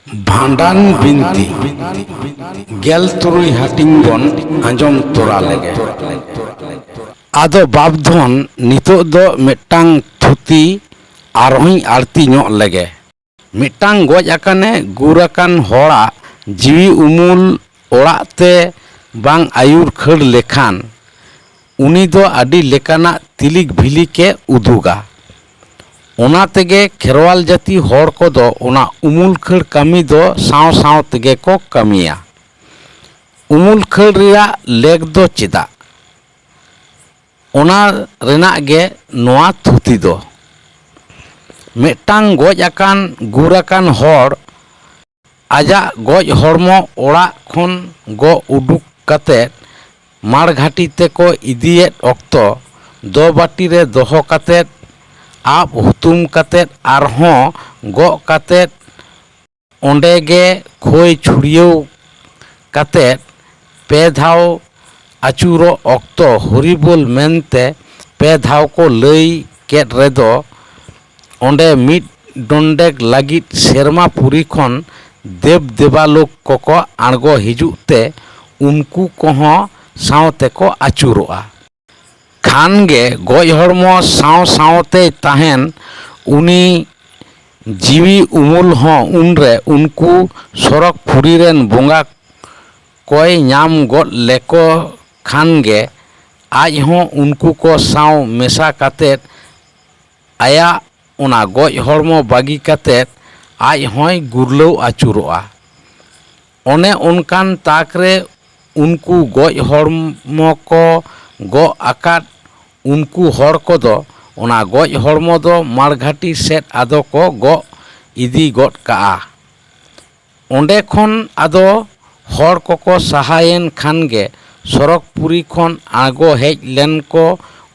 भांडान बिनती गेल तुरुई हाटिंग बन आंजम तोरा लेगे आदो बाबधन नितो दो मिट्टांग थुती आरोही आरती ᱧᱚᱜ लेगे मिट्टांग गज आकाने गुर आकान होड़ा जीवी उमुल ओड़ाग ते बांग आयुर खड़ लेखान उनी दो आडी लेकाना तिलिक भिली के उदुगा ओना तेगे खेरवाल जाति होड़ को दो ओना उमुल खड़ कामी दो साव साव तेगे को कामिया उमुल खड़ रिया लेग दो चिदा ओना रेना गे नोआ थुती दो मिट्टांग गज आकान गुर आकान होड़ आजा गज हड़मो ओड़ा खन गो उडुक काते मारघाटी ते को इदियेत ऑक्तो दो बाटी रे दोहो काते आप हुतुम काते आरहों गो काते ओंडे गे खोई छुड़ियो काते पे धाव आचुरो ऑक्तो हरिबोल मेनते पे धाव को लई केट रेदो ओंडे मिट डोंडेक लागित शेरमा पुरी खन देव देवालोक कोको आड़गो हिजुते उनको कोहो सावते को आचुरोआ खानगे गज हड़मो साव सावते ताहेन उनी जीवी उमुल हो उनरे उनको सरक पुरी रेन बोंगा कोई नाम गद लेको खानगे आज हो उनको को साव मेसा काते आया ओना गज हड़मो बागी काते आज होय गुरलो आचुरोआ ओने उनकान ताकरे उनको गज हड़मो को गो आकाट उनको हड़ को दो ओना गज हड़मो दो मारघाटी सेट आदो को गो इदी गद काआ ओंडे खन आदो हड़ को सहायन खानगे सरक पुरी खन आगो हेज लेन को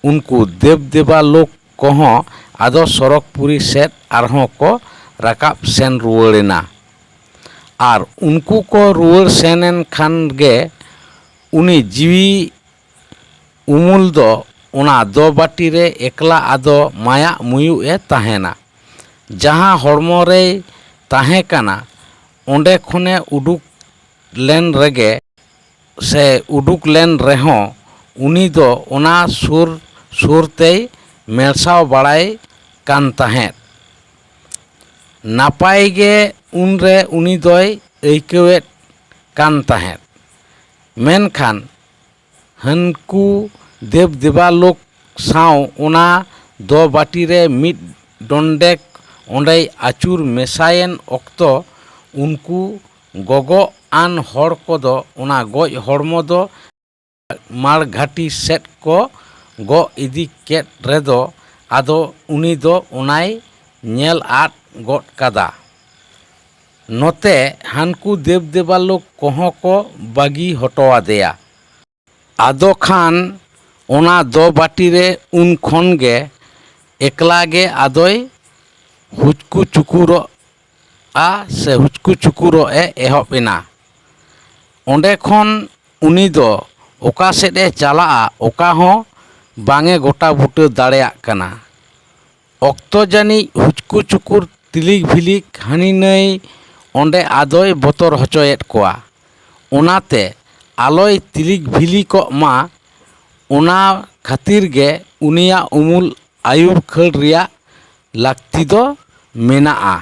उनको देव देवा लोक कोहो आदो सरक पुरी सेट आरहों को राकाब सेन रुवाड़ेना आर उनको को रुवाड़ सेनेन खानगे उनी जीवी उमुल दो ओना दो बाटी रे एकला आदो माया मुयु ए ताहेना जहां हड़मो रे ताहे काना ओंडे खने उडुक लेन रेगे से उडुक लेन रेहों उनी दो ओना सुर सुरते मेलसाव बाड़ाय कान ताहेत नापाय गे उनरे उनी दोय ऐकेवेत कान ताहेत मेनखान हनकू देव देवालोक साव ओना दो बाटी रे मिट डोंडेक ओंडे आचुर मेसायन ऑक्तो उनको गोगो आन हड़ को दो ओना गज हड़मो दो मारघाटी सेट को गो इदी केट रेदो आदो उनी दो ओनाय नेल आट गद कादा नोते हानकू देव देवालोक कोहो को बागी हटोआदेया आदो खान ओना दो बाटी रे उन खन गे एकला गे आदोय हुचकू चुकुरो आ से हुचकू चुकुरो ए एहबेना ओंडे खन उनी दो ओका सेट ए चलाआ ओका हो बांगे गोटा बुटे दाड़ेया काना ऑक्तो जानी हुचकू चुकुर तिलिक भिलिक हानी नई ओंडे आदोय बतर हचोयेत कोआ ओनाते आलोय तिलिक भिली को मा ओना खातिर गे उनिया उमुल आयुर खड़ रिया लाक्ति दो मेनाआ।